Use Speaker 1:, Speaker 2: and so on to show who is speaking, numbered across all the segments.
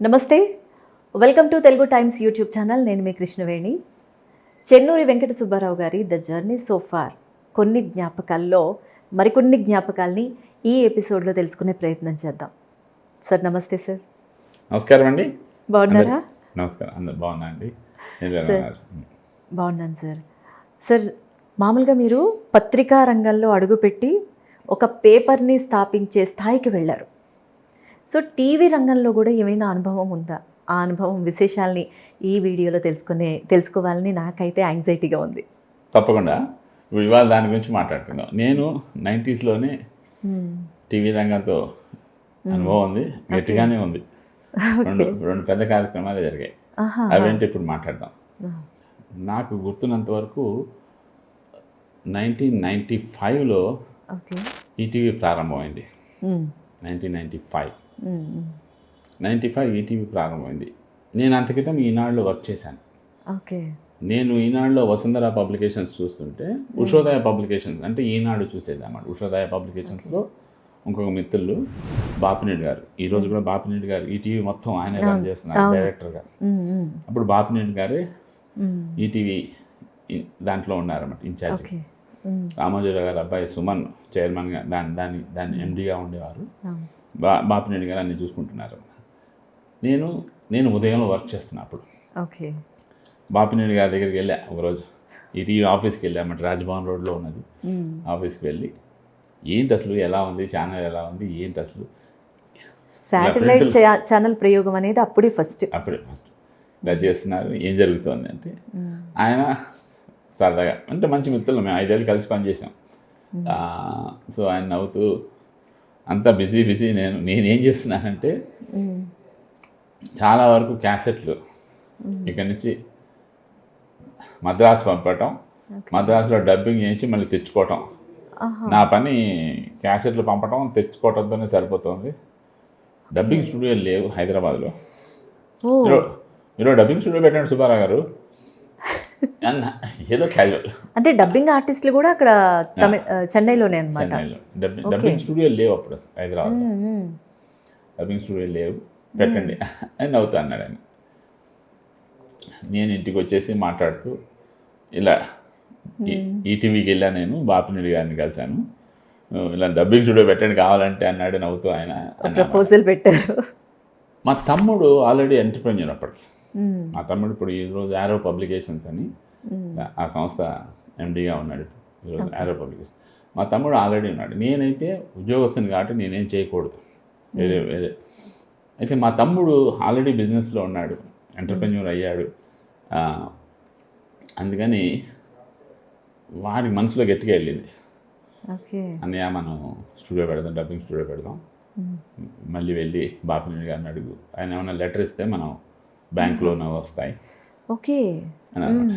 Speaker 1: నమస్తే, welcome to Telugu times YouTube channel. నేను మీ కృష్ణవేణి. చెన్నూరి వెంకట సుబ్బారావు గారి ద జర్నీ సో ఫార్ కొన్ని జ్ఞాపకాల్లో మరికొన్ని జ్ఞాపకాల్ని ఈ ఎపిసోడ్లో తెలుసుకునే ప్రయత్నం చేద్దాం. సార్ నమస్తే. సార్
Speaker 2: నమస్కారం అండి.
Speaker 1: బాగున్నారా?
Speaker 2: నమస్కారం, అందరు బాగున్నా అండి.
Speaker 1: బాగున్నాను సార్. సార్ మామూలుగా మీరు పత్రికా రంగంలో అడుగుపెట్టి ఒక పేపర్ని స్థాపించే స్థాయికి వెళ్ళారు. సో టీవీ రంగంలో కూడా ఏమైనా అనుభవం ఉందా? ఆ అనుభవం విశేషాలని ఈ వీడియోలో తెలుసుకోవాలని నాకైతే యాంగ్జైటీగా ఉంది.
Speaker 2: తప్పకుండా ఇవాళ దాని గురించి మాట్లాడుకుందాం. నేను 90స్లోనే టీవీ రంగంతో అనుభవం ఉంది, గట్టిగానే ఉంది. రెండు పెద్ద కార్యక్రమాలు జరిగాయి. అవేంటి ఇప్పుడు మాట్లాడదాం. నాకు గుర్తున్నంత వరకు 1995లో ఈటీవీ ప్రారంభమైంది. 1995 ఈటీవీ ప్రారంభమైంది. నేను అంతకితం ఈనాడులో వర్క్ చేశాను. నేను ఈనాడులో వసుంధర పబ్లికేషన్స్ చూస్తుంటే ఉషోదయ పబ్లికేషన్స్ అంటే ఈనాడు చూసేది అన్నమాట. ఉషోదయ పబ్లికేషన్స్లో ఇంకొక మిత్రులు బాపినేడు గారు, ఈరోజు కూడా బాపినేడు గారు ఈటీవీ మొత్తం ఆయన రన్ చేస్తున్నారు డైరెక్టర్గా. అప్పుడు బాపినేడు గారే ఈటీవీ దాంట్లో ఉన్నారన్నమాట, ఇన్ఛార్జ్. రామోజీరావు గారు అబ్బాయి సుమన్ చైర్మన్గా దాన్ని ఎండీగా ఉండేవారు. బాపినేడు గారు అన్ని చూసుకుంటున్నారు. నేను ఉదయంలో వర్క్ చేస్తున్నా. అప్పుడు బాపినేడు గారి దగ్గరికి వెళ్ళా ఒకరోజు. ఈటీవీ ఆఫీస్కి వెళ్ళామంటే రాజ్భవన్ రోడ్లో ఉన్నది. ఆఫీస్కి వెళ్ళి ఏంటి అసలు ఎలా ఉంది ఛానల్, ఎలా ఉంది ఏంటి అసలు
Speaker 1: శాటిలైట్ ఛానల్ ప్రయోగం అనేది అప్పుడే ఫస్ట్
Speaker 2: ఇలా చేస్తున్నారు, ఏం జరుగుతుంది అంటే ఆయన సరదాగా అంటే మంచి మిత్రులు, మేము 5 ఏళ్ళు కలిసి పనిచేసాం. సో ఆయన నవ్వుతూ అంతా బిజీ నేనేం చేస్తున్నానంటే చాలా వరకు క్యాసెట్లు ఇక్కడి నుంచి మద్రాసు పంపటం, మద్రాసులో డబ్బింగ్ చేయించి మళ్ళీ తెచ్చుకోవటం. నా పని క్యాసెట్లు పంపటం తెచ్చుకోవటంతోనే సరిపోతుంది. డబ్బింగ్ స్టూడియోలు లేవు హైదరాబాద్లో. మీరు డబ్బింగ్ స్టూడియో పెట్టండి సుబ్బారావు గారు అన్న, ఏదో క్యాజువల్.
Speaker 1: అంటే డబ్బింగ్ ఆర్టిస్టులు కూడా అక్కడ చెన్నైలోనే అన్నమాట.
Speaker 2: చెన్నైలో డబ్బింగ్ స్టూడియోలు లేవు అప్పుడు హైదరాబాద్లో. డబ్బింగ్ స్టూడియోలు లేవు, పెట్టండి అని నవ్వుతా అన్నాడు ఆయన. నేను ఇంటికి వచ్చేసి మాట్లాడుతూ ఇలా ఈటీవీకి వెళ్ళా, నేను బాపినేడు గారిని కలిశాను, ఇలా డబ్బింగ్ స్టూడియో పెట్టండి కావాలంటే అన్నాడు నవ్వుతూ ఆయన.
Speaker 1: ప్రపోజల్ పెట్టారు.
Speaker 2: మా తమ్ముడు ఆల్రెడీ ఎంటర్ప్రెన్యూర్ అప్పటికి. మా తమ్ముడు ఇప్పుడు ఈరోజు యారో పబ్లికేషన్స్ అని ఆ సంస్థ ఎండీగా ఉన్నాడు ఈరోజు, యారో పబ్లికేషన్. మా తమ్ముడు ఆల్రెడీ ఉన్నాడు. నేనైతే ఉద్యోగస్తుని కాబట్టి నేనేం చేయకూడదు, వేరే. అయితే మా తమ్ముడు ఆల్రెడీ బిజినెస్లో ఉన్నాడు, ఎంటర్ప్రెన్యూర్ అయ్యాడు. అందుకని వాడి మనసులో గట్టిగా వెళ్ళింది, అన్నయ్య మనం స్టూడియో పెడదాం, డబ్బింగ్ స్టూడియో పెడదాం. మళ్ళీ వెళ్ళి బాపినేడు గారిని అడుగు, ఆయన ఏమైనా లెటర్ ఇస్తే మనం బ్యాంక్ లోన్ వస్తాయి అని అనమాట.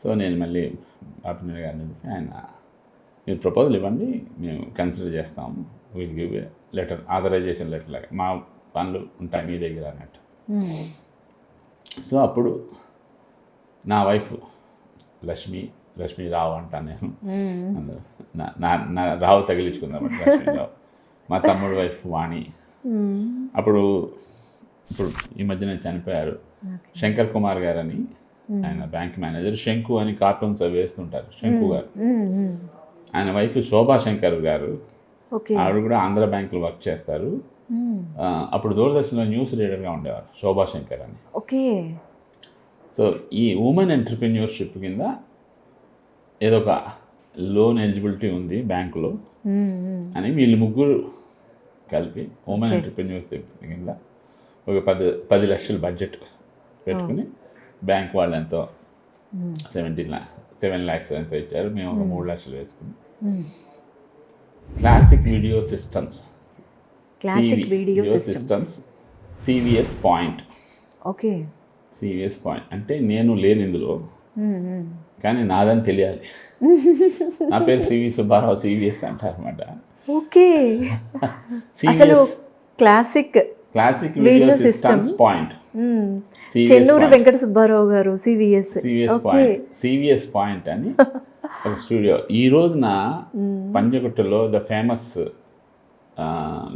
Speaker 2: సో నేను మళ్ళీ బాపినేడు గారిని ఆయన మీరు ప్రపోజల్ ఇవ్వండి, మేము కన్సిడర్ చేస్తాము, will give letter, authorisation letter లాగా, మా పనులు ఉంటాయి మీ దగ్గర అన్నట్టు. సో అప్పుడు నా వైఫ్ లక్ష్మీ రావు అంటాను నేను, అందరూ నా రావు తగిలించుకుందామంటే లక్ష్మీరావు. మా తమ్ముడు వైఫ్ వాణి. ఇప్పుడు ఈ మధ్యన చనిపోయారు శంకర్ కుమార్ గారు అని, ఆయన బ్యాంక్ మేనేజర్. శంకు అని కార్టూన్స్ అవి వేస్తుంటారు, శంకు గారు. ఆయన వైఫ్ శోభా శంకర్ గారు, ఆవిడ కూడా ఆంధ్ర బ్యాంకులో వర్క్ చేస్తారు. అప్పుడు దూరదర్శన్లో న్యూస్ రీడర్గా ఉండేవారు శోభా శంకర్ అని. సో ఈ ఉమెన్ ఎంటర్ప్రెన్యూర్షిప్ కింద ఏదో ఒక లోన్ ఎలిజిబిలిటీ ఉంది బ్యాంకులో అని వీళ్ళు ముగ్గురు కలిపి ఉమెన్ ఎంటర్ప్రెన్యూర్స్ కింద ఒక 10 లక్షల బడ్జెట్ పెట్టుకుని బ్యాంక్ వాళ్ళు ఎంతో 7 lakhs ఎంతో ఇచ్చారు, మేము ఒక 3 లక్షలు వేసుకుని classic video systems CVS point. CVS point అంటే నేను లేని ఇందులో, కానీ నాదని తెలియాలి. నా పేరు సివి సుబ్బారావు, సివిఎస్ అంటారన్నమాట. Classic video systems point,
Speaker 1: Chennuri Venkata Subbarao garu,
Speaker 2: CVS point అని ఒక స్టూడియో. ఈ రోజున పంజగుట్టలో ద ఫేమస్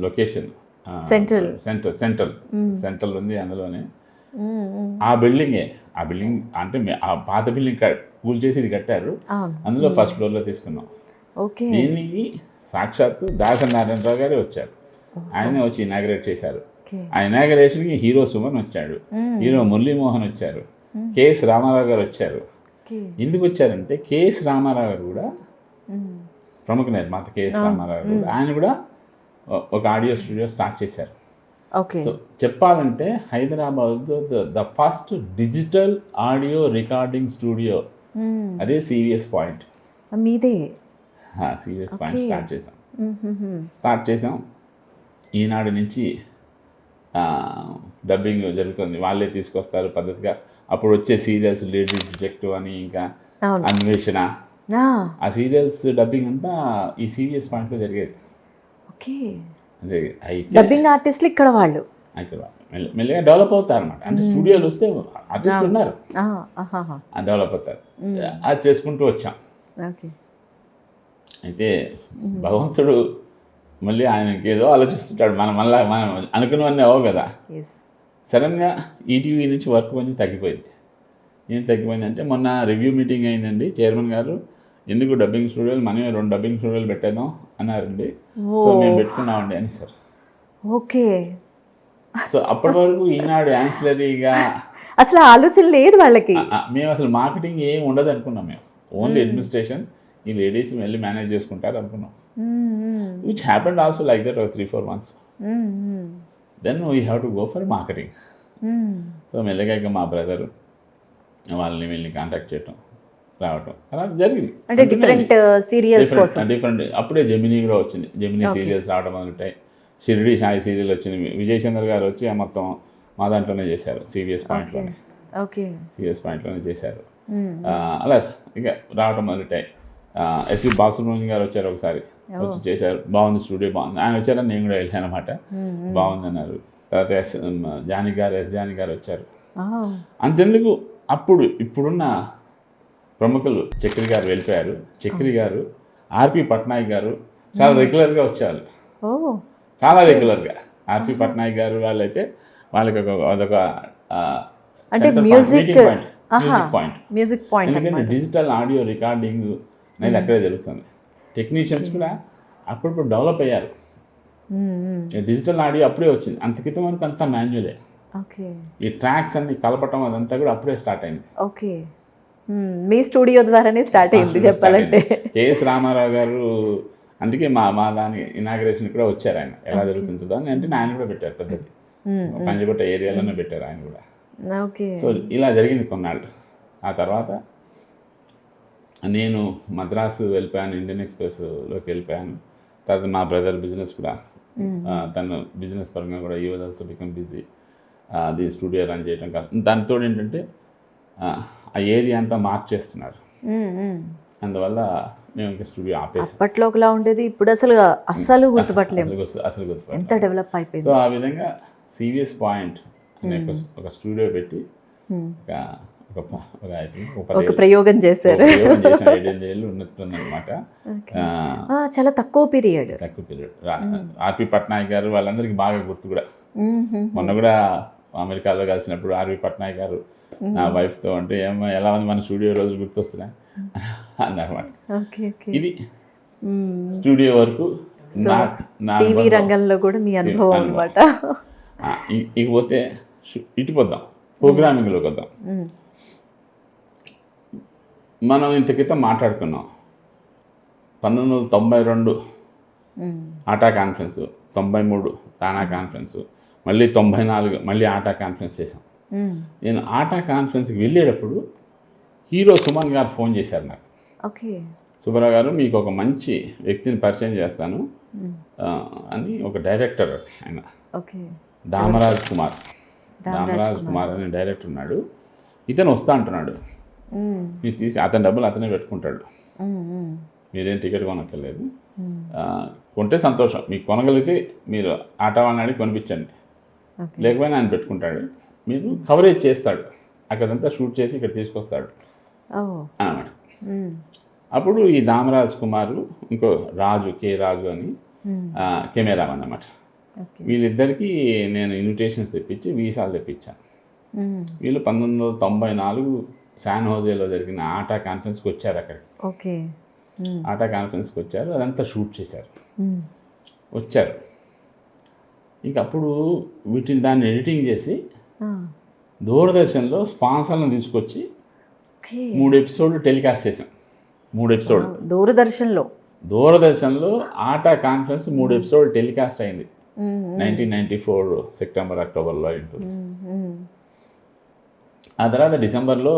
Speaker 2: లొకేషన్ సెంట్రల్ ఉంది అందులోనే. ఆ బిల్డింగ్ అంటే ఆ పాత బిల్డింగ్ కూల్ చేసి ఇది కట్టారు, అందులో ఫస్ట్ ఫ్లోర్లో తీసుకున్నాం.
Speaker 1: ఓకే.
Speaker 2: దీనికి సాక్షాత్తు దాసనారాయణరావు గారే వచ్చారు, ఆయనే వచ్చి ఇనాగ్రేట్ చేశారు. ఆ ఇనాగ్రేషన్కి హీరో సుమన్ వచ్చాడు, హీరో మురళీమోహన్ వచ్చారు, కేఎస్ రామారావు గారు వచ్చారు. ఎందుకు వచ్చారంటే కేఎస్ రామారావు గారు కూడా ప్రముఖ నిర్మాత, కేఎస్ రామారావు గారు ఆయన కూడా ఒక ఆడియో స్టూడియో స్టార్ట్ చేశారు. సో చెప్పాలంటే హైదరాబాద్లో the first digital audio recording studio అదే సివిఎస్ పాయింట్.
Speaker 1: మీదే?
Speaker 2: సివిఎస్ పాయింట్ స్టార్ట్ చేసాం. ఈనాడు నుంచి డబ్బింగ్ జరుగుతుంది, వాళ్ళే తీసుకొస్తారు పద్ధతిగా. అప్పుడు వచ్చే సీరియల్స్ లేడీ డిటెక్టివ్ అని, ఇంకా అన్వేషణ, ఆ సీరియల్స్ డబ్బింగ్ అంతా ఈ సివిఎస్ పాయింట్లో జరిగేది.
Speaker 1: డబ్బింగ్ ఆర్టిస్టులు ఇక్కడ వాళ్ళు
Speaker 2: మెల్లగా డెవలప్ అవుతారు అనమాట. అంటే స్టూడియోలు వస్తే ఆర్టిస్టులు ఉన్నారు, డెవలప్ అవుతారు. అది చేసుకుంటూ వచ్చాం. అయితే భగవంతుడు మళ్ళీ ఆయనకి ఏదో ఆలోచిస్తుంటాడు. మనం అనుకున్నవన్నీ అవ్వవు కదా. సడన్గా ఈటీవీ నుంచి వర్క్ కొంచెం తగ్గిపోయింది. ఏం తగ్గిపోయిందంటే మొన్న రివ్యూ మీటింగ్ అయిందండి, చైర్మన్ గారు ఎందుకు డబ్బింగ్ స్టూడియోలు, మనమే 2 డబ్బింగ్ స్టూడియోలు పెట్టేద్దాం అన్నారండి. సో మేము పెట్టుకున్నామండి అని సార్.
Speaker 1: ఓకే.
Speaker 2: సో అప్పటి వరకు ఈనాడు యాన్సిలరీగా
Speaker 1: అసలు ఆలోచన లేదు వాళ్ళకి.
Speaker 2: మేము అసలు మార్కెటింగ్ ఏం ఉండదు అనుకున్నాం. మేము ఓన్లీ అడ్మినిస్ట్రేషన్, ఈ లేడీస్ వెళ్ళి మేనేజ్ చేసుకుంటారు అనుకున్నాం. Which happened also like that 3-4 months. Then we have to go for marketing. So మెల్లగా ఇక మా బ్రదరు వాళ్ళని వీళ్ళని కాంటాక్ట్ చేయటం, రావటం అలా జరిగింది.
Speaker 1: అంటే డిఫరెంట్ సీరియల్స్ కోసం
Speaker 2: డిఫరెంట్. అప్పుడే జెమినీ కూడా వచ్చింది, జెమినీ సీరియల్స్ రావడం మొదలుంటాయి. షిరిడి సాయి సీరియల్ వచ్చింది, విజయ్ చంద్ర గారు వచ్చి మొత్తం మా దాంట్లోనే చేశారు, సివిఎస్ పాయింట్లోనే. సివిఎస్ పాయింట్లోనే చేశారు. అలా ఇక రావడం మొదలుటాయి. ఎస్వి బాలసుబ్రహ్మణ్యం గారు వచ్చారు ఒకసారి, వచ్చి చేశారు, బాగుంది స్టూడియో బాగుంది. ఆయన వచ్చారని నేను కూడా వెళ్ళాను అనమాట, బాగుంది అన్నారు. తర్వాత ఎస్ జానీ గారు వచ్చారు. అంతెందుకు ఇప్పుడున్న ప్రముఖులు చక్రి గారు వెళ్ళిపోయారు. చక్రి గారు, ఆర్పి పట్నాయక్ గారు చాలా రెగ్యులర్గా వచ్చేవాళ్ళు, చాలా రెగ్యులర్గా. ఆర్పి పట్నాయక్ గారు వాళ్ళైతే వాళ్ళకి అదొక
Speaker 1: మ్యూజిక్ పాయింట్.
Speaker 2: ఎందుకంటే డిజిటల్ ఆడియో రికార్డింగ్ అనేది అక్కడే జరుగుతుంది. టెక్నీషియన్స్ కూడా అప్పుడప్పుడు డెవలప్ అయ్యారు. డిజిటల్ ఆడియో అప్పుడే వచ్చింది, అంత క్రితం వరకు అంతా మాన్యువలే. ఈ ట్రాక్స్ అన్ని కలపటం అదంతా కూడా అప్పుడే స్టార్ట్ అయింది.
Speaker 1: ఓకే, మీ స్టూడియో ద్వారానే స్టార్ట్ అయింది చెప్పాలంటే.
Speaker 2: కేఎస్ రామారావు గారు అందుకే మా దాని ఇనాగ్రేషన్ కూడా వచ్చారు. ఆయన ఎలా జరుగుతుందో అని అంటే ఆయన కూడా పెట్టారు పద్ధతి, పంజగుట్ట ఏరియాలోనే పెట్టారు ఆయన కూడా. సో ఇలా జరిగింది కొన్నాళ్ళు. ఆ తర్వాత నేను మద్రాసు వెళ్ళిపోయాను, ఇండియన్ ఎక్స్ప్రెస్లోకి వెళ్ళిపోయాను. తర్వాత మా బ్రదర్ బిజినెస్ కూడా, తను బిజినెస్ పరంగా కూడా ఈ వాజ్ ఆల్సో బికమ్ బిజీ. అది స్టూడియో రన్ చేయడం కాదు, దానితో ఏంటంటే ఆ ఏరియా అంతా మార్చేస్తున్నారు. అందువల్ల మేము ఇంకా స్టూడియో ఆపేసాం.
Speaker 1: అప్పట్లో ఒకలా ఉండేది, ఇప్పుడు అసలు గుర్తుపట్టలేము, ఎంత డెవలప్ అయిపోయింది.
Speaker 2: సో ఆ విధంగా సివిఎస్ పాయింట్ అనే ఒక స్టూడియో పెట్టి
Speaker 1: ఒక ప్రయోగం చేశారు.
Speaker 2: 5 ఏళ్ళు ఉన్నట్టుందన్నమాట.
Speaker 1: చాలా తక్కువ పీరియడ్.
Speaker 2: ఆర్పి పట్నాయక్ గారు వాళ్ళందరికీ బాగా గుర్తు కూడా. మొన్న కూడా అమెరికాలో కలిసినప్పుడు ఆర్పి పట్నాయక్ గారు నా వైఫ్తో అంటే ఎలా ఉంది మన స్టూడియో రోజులు గుర్తొస్తున్నాయి అన్నమాట. ఇది స్టూడియో వరకు
Speaker 1: టీవీ రంగంలో కూడా మీ అనుభవం అనమాట.
Speaker 2: ఇకపోతే ఇటు పోద్దాం, ప్రోగ్రామింగ్లోకి వద్దాం. మనం ఇంత క్రితం మాట్లాడుకున్నాం 1992 ఆటా కాన్ఫరెన్స్, 93 తానా కాన్ఫరెన్స్, మళ్ళీ 94 మళ్ళీ ఆటా కాన్ఫరెన్స్ చేశాం. నేను ఆటా కాన్ఫరెన్స్కి వెళ్ళేటప్పుడు హీరో సుమన్ గారు ఫోన్ చేశారు నాకు. సుబ్బారావు గారు మీకు ఒక మంచి వ్యక్తిని పరిచయం చేస్తాను అని, ఒక డైరెక్టర్ ఆయన దామరాజ్ కుమార్ అనే డైరెక్టర్ ఉన్నాడు, ఇతను వస్తా అంటున్నాడు, మీరు అతని డబ్బులు అతనే పెట్టుకుంటాడు, మీరేం టికెట్ కొనక్కర్లేదు, కొంటే సంతోషం, మీకు కొనగలిగితే మీరు ఆటో వాళ్ళని అడిగి కొనిపించండి, లేకపోయినా ఆయన పెట్టుకుంటాడు, మీరు కవరేజ్ చేస్తాడు, అక్కడంతా షూట్ చేసి ఇక్కడ తీసుకొస్తాడు అన్నమాట. అప్పుడు ఈ దామరాజ్ కుమారు ఇంకో రాజు, కే రాజు అని కెమెరామన్ అన్నమాట,
Speaker 1: ఓకే.
Speaker 2: వీళ్ళిద్దరికీ నేను ఇన్విటేషన్స్ తెప్పించి వీసాలు తెప్పించాను. వీళ్ళు 1994 శాన్ హోజేలో జరిగిన ఆటా కాన్ఫరెన్స్కి వచ్చారు. అక్కడికి
Speaker 1: ఓకే.
Speaker 2: ఆటా కాన్ఫరెన్స్కి వచ్చారు, అదంతా షూట్ చేశారు, వచ్చారు. ఇంక అప్పుడు దాన్ని ఎడిటింగ్ చేసి దూరదర్శన్లో స్పాన్సర్లను తీసుకొచ్చి 3 ఎపిసోడ్లు టెలికాస్ట్ చేశాం. 3 ఎపిసోడ్లు దూరదర్శన్లో ఆటా కాన్ఫరెన్స్ 3 ఎపిసోడ్లు టెలికాస్ట్ అయింది. 1994 సెప్టెంబర్ అక్టోబర్లో ఉంటుంది. ఆ తర్వాత డిసెంబర్లో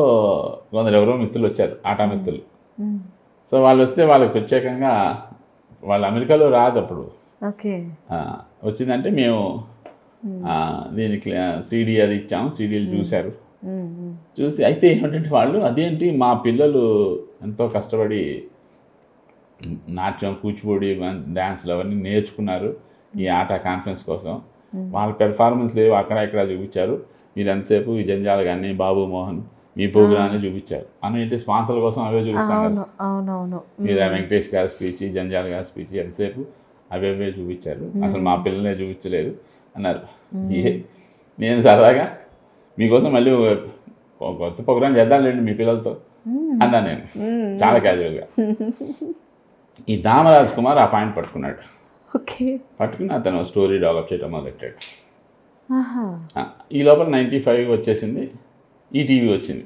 Speaker 2: ఎవరో మిత్రులు వచ్చారు, ఆటా మిత్రులు. సో వాళ్ళు వస్తే వాళ్ళకి ప్రత్యేకంగా, వాళ్ళు అమెరికాలో రాదు అప్పుడు, వచ్చిందంటే మేము దీనికి సీడీ అది ఇచ్చాము, సీడీలు చూశారు. చూసి అయితే ఏమిటంటే వాళ్ళు, అదేంటి మా పిల్లలు ఎంతో కష్టపడి నాట్యం, కూచిపూడి, డ్యాన్స్లు అవన్నీ నేర్చుకున్నారు ఈ ఆట కాన్ఫరెన్స్ కోసం, వాళ్ళ పెర్ఫార్మెన్స్ లేవు అక్కడ ఇక్కడ చూపించారు, మీరు ఎంతసేపు ఈ జంజాలు కానీ బాబు మోహన్ మీ ప్రోగ్రామ్ని చూపించారు అని. ఏంటి స్పాన్సర్ల కోసం అవే చూపిస్తాను కదా, మీరు వెంకటేష్ గారి స్పీచ్, జంజాల్ గారి స్పీచ్ ఎంతసేపు అవే చూపించారు, అసలు మా పిల్లలే చూపించలేదు అన్నారు. నేను సరదాగా మీకోసం మళ్ళీ కొత్త ప్రోగ్రామ్ చేద్దాంలేండి మీ పిల్లలతో అన్నా నేను, చాలా క్యాజువల్గా. ఈ దామరాజ్ కుమార్ ఆ పాయింట్ పట్టుకున్నాడు. పట్టుకుని అతను స్టోరీ డెవలప్ చేయడం మొదలెట్టాడు. ఈ లోపల 95 వచ్చేసింది, ఈటీవీ వచ్చింది.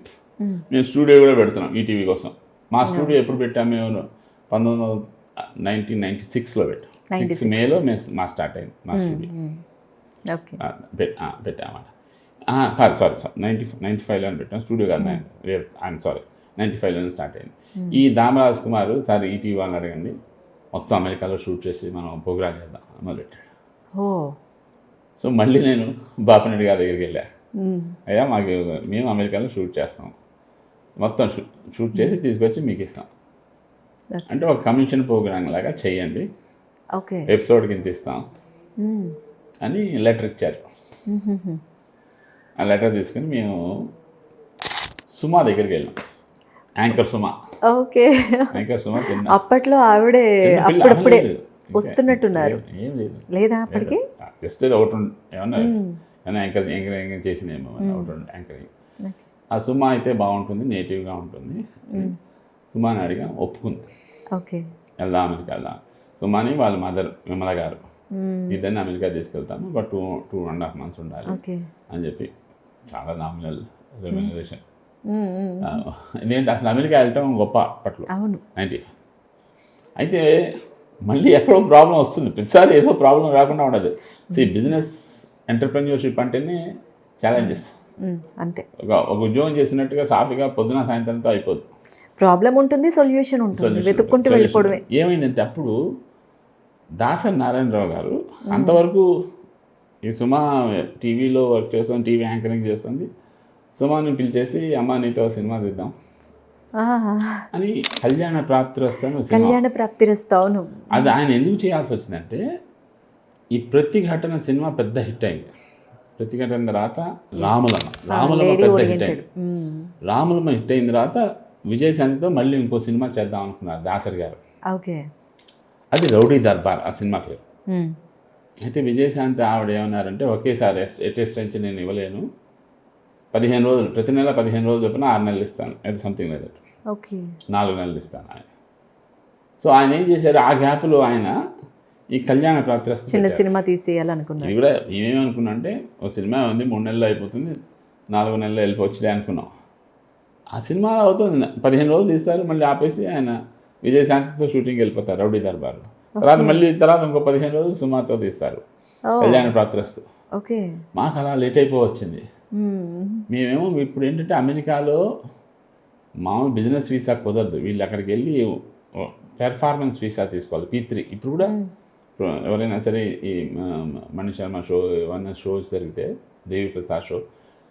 Speaker 2: మేము స్టూడియో కూడా పెడుతున్నాం ఈటీవీ కోసం. మా స్టూడియో ఎప్పుడు పెట్టాము మేము 1996లో పెట్టాం. 6 మేలో మేము స్టార్ట్ అయింది మా స్టూడియో. పెట్టామన్నమాట. కాదు, సారీ 95లో పెట్టాం స్టూడియో కాదు, ఐఎమ్ సారీ 95లోనే స్టార్ట్ అయింది. ఈ దామరాజ్ కుమార్ సార్ ఈటీవీ వాళ్ళని అడగండి, మొత్తం అమెరికాలో షూట్ చేసి మనం ప్రోగ్రామ్ చేద్దాం మొదలెట్టాడు. సో మళ్ళీ నేను బాపినెడ్డి గారి దగ్గరికి వెళ్ళా, అయ్యా మేము అమెరికాలో షూట్ చేస్తాం, మొత్తం షూట్ చేసి తీసుకొచ్చి మీకు ఇస్తాం, అంటే ఒక కమిషన్ ప్రోగ్రామ్ లాగా చేయండి, ఎపిసోడ్కి ఇంత ఇస్తాం అని లెటర్ ఇచ్చారు. ఆ లెటర్ తీసుకుని మేము సుమా దగ్గరికి వెళ్ళాం. యాంకర్ సుమా. యాంకర్ సుమా చిన్న,
Speaker 1: అప్పట్లో ఆవిడే అప్పుడప్పుడే వస్తున్నట్టున్నారు.
Speaker 2: ఏం లేదు,
Speaker 1: లేదా అప్పటికి
Speaker 2: జస్ట్ ఒకటి ఏమన్నా యాంకరింగ్ చేసినేమో ఒకటి యాంకరింగ్. ఆ సుమా అయితే బాగుంటుంది, నేటివ్గా ఉంటుంది. సుమాని అడిగా, ఒప్పుకుంది. వెళ్దాం అమెరికా వెళ్దాం. సుమాని వాళ్ళ మదర్ విమల గారు ఇద్దరిని అమెరికా తీసుకెళ్తాము, బట్ 2.5 months ఉండాలి అని చెప్పి, చాలా నామినల్ రెమ్యునరేషన్. ఎందుకంటే అసలు అమెరికా వెళ్ళటం గొప్ప అప్పట్లో 90. అయితే మళ్ళీ ఎక్కడో ప్రాబ్లం వస్తుంది, ప్రతిసారి ఏదో ప్రాబ్లం రాకుండా ఉండదు. బిజినెస్ ఎంటర్ప్రెన్యూర్షిప్ అంటేనే ఛాలెంజెస్.
Speaker 1: అంతే,
Speaker 2: ఒక ఉద్యోగం చేసినట్టుగా సాఫీగా పొద్దున సాయంత్రంతో అయిపోదు.
Speaker 1: ప్రాబ్లం ఉంటుంది, సొల్యూషన్ ఉంటుంది, వెతుక్కుంటూ వెళ్ళిపోవడమే.
Speaker 2: ఏమైందంటే అప్పుడు దాసరి నారాయణరావు గారు అంతవరకు ఈ సుమా టీవీలో వర్క్ చేస్తుంది, టీవీ యాంకరింగ్ చేస్తుంది, సుమాని పిలిచేసి అమ్మ నీతో సినిమా తీద్దాం అని కళ్యాణ ప్రాప్తిరస్తాను. అది ఆయన ఎందుకు చేయాల్సి వచ్చిందంటే, ఈ ప్రతిఘటన సినిమా పెద్ద హిట్ అయింది. ప్రతిఘటన తర్వాత రాములమ్మ పెద్ద హిట్ అయింది. రాములమ్మ హిట్ అయిన తర్వాత విజయశాంతితో మళ్ళీ ఇంకో సినిమా చేద్దాం అనుకున్నారు దాసరి గారు. అది రౌడీ దర్బార్ ఆ సినిమా పేరు. అయితే విజయశాంతి ఆవిడ ఏమన్నారంటే, ఒకేసారి ఎటెస్ట్ నేను ఇవ్వలేను, 15 రోజులు, ప్రతి నెల 15 రోజులు చొప్పున 6 నెలలు ఇస్తాను, అది సంథింగ్ లేదు, 4 నెలలు ఇస్తాను ఆయన. సో ఆయన ఏం చేశారు, ఆ గ్యాప్లో ఆయన ఈ కళ్యాణ ప్రాప్తిరస్తు
Speaker 1: చిన్న సినిమా తీసేయాలనుకున్నాను.
Speaker 2: ఇది కూడా ఏమేమనుకున్నా అంటే, ఒక సినిమా ఉంది 3 నెలలు అయిపోతుంది, 4 నెలలు వెళ్ళిపోవచ్చులే అనుకున్నాం. ఆ సినిమా అవుతుంది, 15 రోజులు తీస్తారు, మళ్ళీ ఆపేసి ఆయన విజయశాంతితో షూటింగ్ వెళ్ళిపోతారు రౌడీ దర్బార్. తర్వాత ఇంకో 15 రోజులు సుమాతో తీస్తారు కళ్యాణ ప్రాప్తిరస్తు. మాకు అలా లేట్ అయిపోవచ్చింది. మేమేమో ఇప్పుడు ఏంటంటే అమెరికాలో మామూలు బిజినెస్ వీసా కుదరదు, వీళ్ళు అక్కడికి వెళ్ళి పెర్ఫార్మెన్స్ వీసా తీసుకోవాలి, P3. ఇప్పుడు కూడా ఎవరైనా సరే ఈ మణి శర్మ షో ఏమన్నా షోస్ జరిగితే, దేవి ప్రసాద్ షో,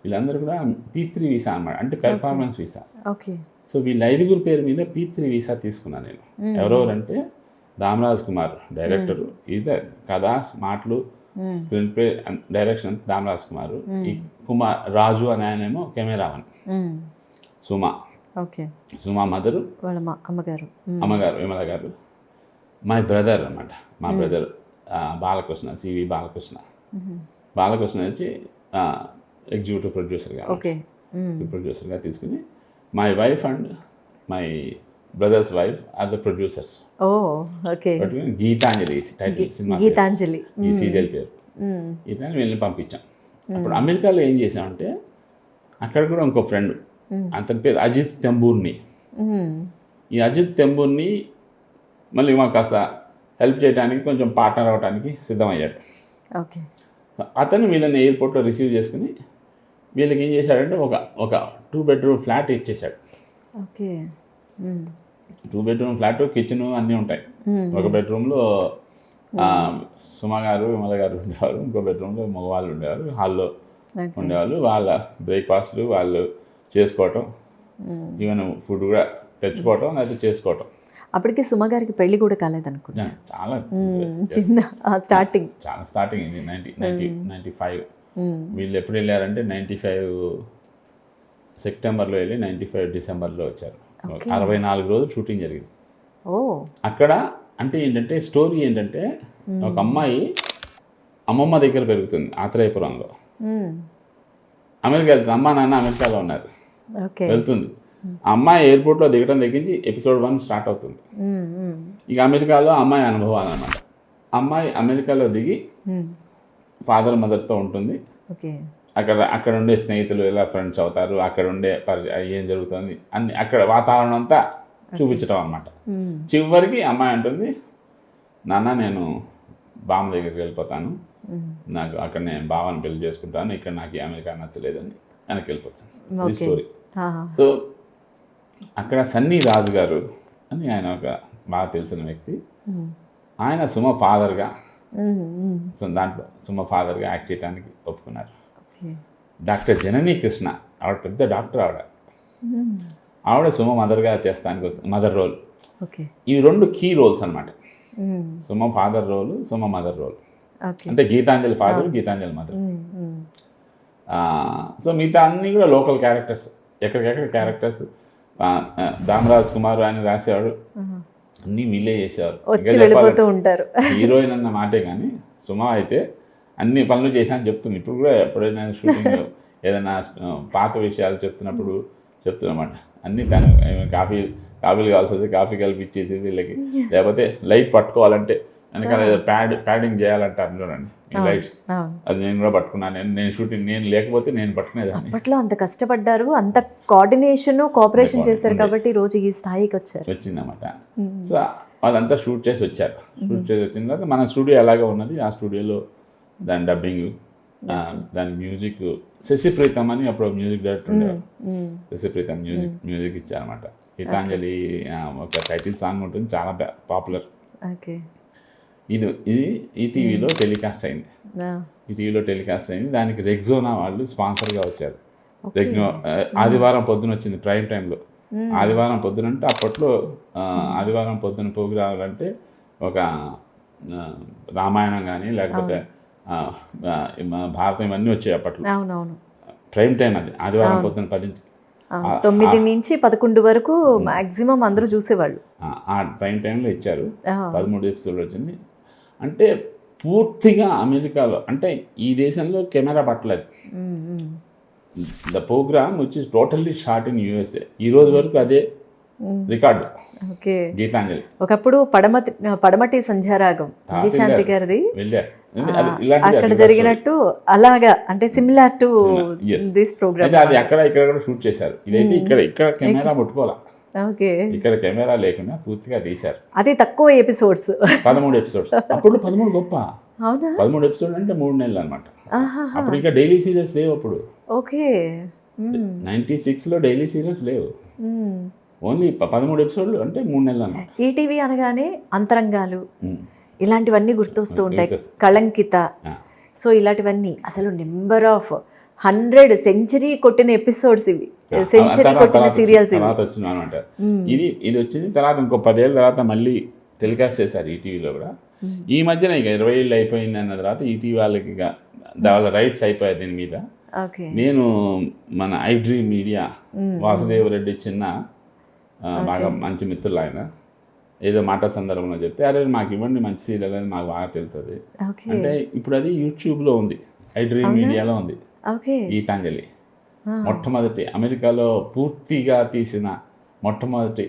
Speaker 2: వీళ్ళందరూ కూడా P3 వీసా అన్నమాట, అంటే పెర్ఫార్మెన్స్ వీసా. సో వీళ్ళ 5 పేరు మీద P3 వీసా తీసుకున్నాను నేను. ఎవరెవరంటే దామరాజ్ కుమార్ డైరెక్టరు, ఇది కథ, మాటలు, స్క్రీన్ ప్లే, డైరెక్షన్ దామరాజ్ కుమారు, ఈ రాజు అని ఆయనేమో కెమెరామన్, సుమా మదరు, అమ్మగారు విమల గారు, మై బ్రదర్ అన్నమాట, మా బ్రదర్ బాలకృష్ణ, సివి బాలకృష్ణ వచ్చి ఎగ్జిక్యూటివ్ ప్రొడ్యూసర్గా
Speaker 1: ఓకే
Speaker 2: ప్రొడ్యూసర్గా తీసుకుని my wife and my brother's wife are the producers.
Speaker 1: ఓ okay.
Speaker 2: Geetanjali title cinema,
Speaker 1: Geetanjali
Speaker 2: ఈ సీరియల్ పేరు. గీతాంజలి వెళ్ళి పంపించాం. అప్పుడు అమెరికాలో ఏం చేసామంటే అక్కడ కూడా ఇంకో ఫ్రెండ్, అతని పేరు అజిత్ తెంబూర్ని. ఈ అజిత్ తెంబూర్ని మళ్ళీ మాకు కాస్త హెల్ప్ చేయడానికి, కొంచెం పార్ట్నర్ అవ్వడానికి సిద్ధమయ్యాడు.
Speaker 1: ఓకే.
Speaker 2: అతను వీళ్ళని ఎయిర్పోర్ట్లో రిసీవ్ చేసుకుని వీళ్ళకి ఏం చేశాడంటే ఒక 2 బెడ్రూమ్ ఫ్లాట్ ఇచ్చేసాడు.
Speaker 1: ఓకే.
Speaker 2: 2 బెడ్రూమ్ ఫ్లాట్, కిచెన్ అన్నీ ఉంటాయి. ఒక బెడ్రూమ్లో సుమ గారు, విమల గారు ఉండేవారు, ఇంకో బెడ్రూమ్లో మగవాళ్ళు ఉండేవారు, హాల్లో ఉండేవాళ్ళు. వాళ్ళ బ్రేక్ఫాస్ట్లు వాళ్ళు చేసుకోవటం, ఈవెన్ ఫుడ్ కూడా తెచ్చుకోవటం లేకపోతే చేసుకోవటం.
Speaker 1: అప్పటికి సుమ గారికి పెళ్లి కూడా కాలేదనుకుంటా.
Speaker 2: చాలా
Speaker 1: చిన్న స్టార్టింగ్,
Speaker 2: చాలా స్టార్టింగ్ ఇది 95. వీళ్ళు ఎప్పుడు వెళ్ళారంటే 95 సెప్టెంబర్లో వెళ్ళి 95 డిసెంబర్లో వచ్చారు. 64 రోజులు షూటింగ్ జరిగింది. అక్కడ అంటే ఏంటంటే స్టోరీ ఏంటంటే ఒక అమ్మాయి అమ్మమ్మ దగ్గర పెరుగుతుంది ఆత్రేయపురంలో. అమెరికా వెళ్తుంది, అమ్మా నాన్న అమెరికాలో ఉన్నారు, వెళ్తుంది. ఆ అమ్మాయి ఎయిర్పోర్ట్లో దిగడం దగ్గరించి ఎపిసోడ్ 1 స్టార్ట్ అవుతుంది. ఇక అమెరికాలో అమ్మాయి అనుభవాలు అన్నమాట. అమ్మాయి అమెరికాలో దిగి ఫాదర్ మదర్తో ఉంటుంది. అక్కడ ఉండే స్నేహితులు ఎలా ఫ్రెండ్స్ అవుతారు, అక్కడ ఉండే ఏం జరుగుతుంది అన్ని అక్కడ వాతావరణం అంతా చూపించడం అనమాట. చివరికి అమ్మాయి అంటుంది, నాన్న నేను బామ్మ దగ్గరికి వెళ్ళిపోతాను, నాకు అక్కడ నేను బావని పెళ్లి చేసుకుంటాను, ఇక్కడ నాకు ఈ అమెరికా నచ్చలేదని వెనక్కి వెళ్ళిపోతాను. ఈ స్టోరీ. సో అక్కడ సన్నీ రాజు గారు అని ఆయన ఒక బాగా తెలిసిన వ్యక్తి. ఆయన సుమ ఫాదర్గా, దాంట్లో సుమ ఫాదర్గా యాక్ట్ చేయడానికి ఒప్పుకున్నారు. డాక్టర్ జననీ కృష్ణ, ఆవిడ పెద్ద డాక్టర్. ఆవిడ సుమ మదర్గా చేస్తానికి మదర్ రోల్. ఇవి 2 కీ రోల్స్ అనమాట. Suma father role, Suma mother role. అంటే Geetanjali father, Geetanjali mother. So మిగతా అన్నీ కూడా లోకల్ క్యారెక్టర్స్, ఎక్కడికెక్కడ క్యారెక్టర్స్. దామరాజ్ కుమార్ అని రాసేవాడు, అన్నీ వీళ్ళే చేసేవారు. హీరోయిన్ అన్న మాటే కానీ సుమ అయితే అన్ని పనులు చేశాను చెప్తుంది. ఇప్పుడు కూడా ఎప్పుడైనా షూటింగ్ ఏదైనా పాత విషయాలు చెప్తున్నమాట. అన్నీ తను కాఫీలు కావాల్సి వస్తే కాఫీ కలిపి ఇచ్చేసి వీళ్ళకి, లేకపోతే లైట్ పట్టుకోవాలంటే వెనకాల ప్యాడింగ్ చేయాలంటారు చూడండి ఈ లైట్స్, అది నేను కూడా పట్టుకున్నాను. నేను షూటింగ్ నేను లేకపోతే నేను పట్టుకునేదాన్ని.
Speaker 1: అప్పట్లో అంత కష్టపడ్డారు, అంత కోఆర్డినేషన్ కోఆపరేషన్ చేశారు కాబట్టి రోజు ఈ స్థాయికి
Speaker 2: వచ్చిందన్నమాట. సో వాళ్ళంతా షూట్ చేసి వచ్చారు. షూట్ చేసి వచ్చిన తర్వాత మన స్టూడియో ఎలాగో ఉన్నది, ఆ స్టూడియోలో దాని డబ్బింగ్, దాని మ్యూజిక్ శశిప్రీతం అని అప్పుడు మ్యూజిక్ డైరెక్టర్ ఉండేవారు. శశిప్రీతం మ్యూజిక్ ఇచ్చారన్నమాట. గీతాంజలి ఒక టైటిల్ సాంగ్ ఉంటుంది, చాలా పాపులర్. ఇది ఈటీవీలో టెలికాస్ట్ అయింది. ఈటీవీలో టెలికాస్ట్ అయింది. దానికి రెగ్జోనా వాళ్ళు స్పాన్సర్గా వచ్చారు. ఆదివారం పొద్దున వచ్చింది ప్రైమ్ టైంలో. ఆదివారం పొద్దున అంటే అప్పట్లో ఆదివారం పొద్దున ప్రోగ్రాం అంటే ఒక రామాయణం కానీ లేకపోతే భారతం ఇవన్నీ వచ్చాయి అప్పట్లో. ప్రైమ్ టైం అది ఆదివారం పొద్దున
Speaker 1: 9 నుంచి 11 వరకు మాక్సిమం అందరూ చూసేవాళ్ళు.
Speaker 2: ఆ ప్రైమ్ టైంలో ఇచ్చారు. 13 ఎపిసోడ్లు వచ్చింది. అంటే పూర్తిగా అమెరికాలో, అంటే ఈ దేశంలో కెమెరా పట్టలేదు. The programme which is totally shot in USA. ఈ రోజు వరకు అదే రికార్డు. గీతాంజలి
Speaker 1: ఒకప్పుడు పడమటి సంధ్యారాగం విజయశాంతి గారిది
Speaker 2: వెళ్ళారు.
Speaker 1: అక్కడ జరిగినట్టు అలాగా, అంటే సిమిలర్ టు దిస్ ప్రోగ్రామ్.
Speaker 2: అది అక్కడ ఇక్కడ కూడా షూట్ చేశారు. ఇదైతే ఇక్కడ కెమెరా ముట్టుకోవాలా, ఇక్కడ కెమెరా లేకుండా పూర్తిగా తీశారు.
Speaker 1: అది తక్కువ ఎపిసోడ్స్,
Speaker 2: 13 ఎపిసోడ్స్. అప్పుడు 13 గొప్ప. 13 ఎపిసోడ్ అంటే 3 నెలలు అనమాట. అప్పుడు ఇంకా డైలీ సీరియల్స్ లేవు. అప్పుడు 96లో డైలీ సీరియల్స్ లేవు. ఓన్లీ 13 ఎపిసోడ్లు అంటే 3 నెలలు అన్నమాట.
Speaker 1: ఈటీవీ అనగానే అంతరంగాలు ఇలాంటివన్నీ గుర్తొస్తూ ఉంటాయి, కళంకిత. సో ఇలాంటివన్నీ అసలు నెంబర్ ఆఫ్ 100 సెంచరీ కొట్టిన ఎపిసోడ్స్ ఇవి, సెంచరీ కొట్టిన సీరియల్స్
Speaker 2: తర్వాత వచ్చింది అనమాట. ఇది వచ్చింది తర్వాత ఇంకో 10 ఏళ్ళ తర్వాత మళ్ళీ టెలికాస్ట్ చేశారు ఈటీవీలో కూడా. ఈ మధ్యన ఇక 20 ఏళ్ళు అయిపోయింది అన్న తర్వాత ఈటీవీ వాళ్ళకి ఇక వాళ్ళ రైట్స్ అయిపోయాయి దీని మీద. నేను మన ఐడ్రీమ్ మీడియా వాసుదేవ్ రెడ్డి చిన్న బాగా మంచి మిత్రులు ఆయన, ఏదో మాట సందర్భంలో చెప్తే అరే మాకు ఇవ్వండి మంచి సీరియల్ అని మాకు బాగా తెలుసు అది.
Speaker 1: ఓకే
Speaker 2: అంటే ఇప్పుడు అది యూట్యూబ్లో ఉంది, ఐ డ్రీమ్ మీడియాలో ఉంది.
Speaker 1: ఓకే
Speaker 2: గీతాంజలి మొట్టమొదటి అమెరికాలో పూర్తిగా తీసిన మొట్టమొదటి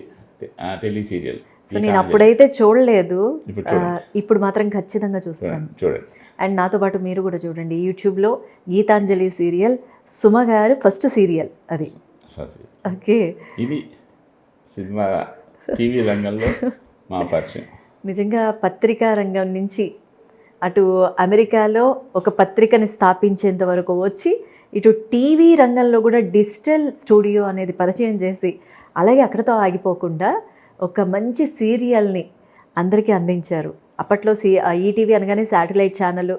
Speaker 2: టెలి సీరియల్.
Speaker 1: సో నేను అప్పుడైతే చూడలేదు,
Speaker 2: ఇప్పుడు చూడండి.
Speaker 1: ఇప్పుడు మాత్రం ఖచ్చితంగా చూస్తాను.
Speaker 2: చూడండి.
Speaker 1: అండ్ నాతో పాటు మీరు కూడా చూడండి యూట్యూబ్లో గీతాంజలి సీరియల్, సుమ గారు ఫస్ట్ సీరియల్ అది. ఓకే,
Speaker 2: ఇది సినిమా టీవీ రంగంలో మా పరిచయం.
Speaker 1: నిజంగా పత్రికా రంగం నుంచి అటు అమెరికాలో ఒక పత్రికని స్థాపించేంత వరకు వచ్చి ఇటు టీవీ రంగంలో కూడా డిజిటల్ స్టూడియో అనేది పరిచయం చేసి అలాగే అక్కడతో ఆగిపోకుండా ఒక మంచి సీరియల్ని అందరికీ అందించారు. అప్పట్లో ఈటీవీ అనగానే శాటిలైట్ ఛానల్,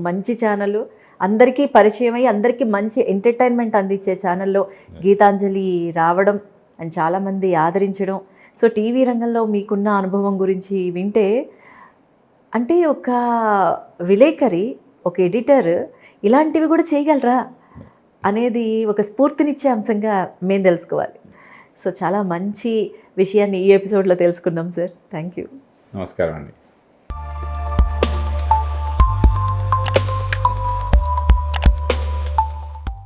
Speaker 1: మంచి ఛానల్, అందరికీ పరిచయం అయ్యి అందరికీ మంచి ఎంటర్టైన్మెంట్ అందించే ఛానల్లో గీతాంజలి రావడం అండ్ చాలామంది ఆదరించడం. సో టీవీ రంగంలో మీకున్న అనుభవం గురించి వింటే అంటే ఒక విలేకరి, ఒక ఎడిటర్ ఇలాంటివి కూడా చేయగలరా అనేది ఒక స్ఫూర్తినిచ్చే అంశంగా మేము తెలుసుకోవాలి. సో చాలా మంచి విషయాన్ని ఈ ఎపిసోడ్లో తెలుసుకున్నాం సార్. Thank you.
Speaker 2: నమస్కారం అండి.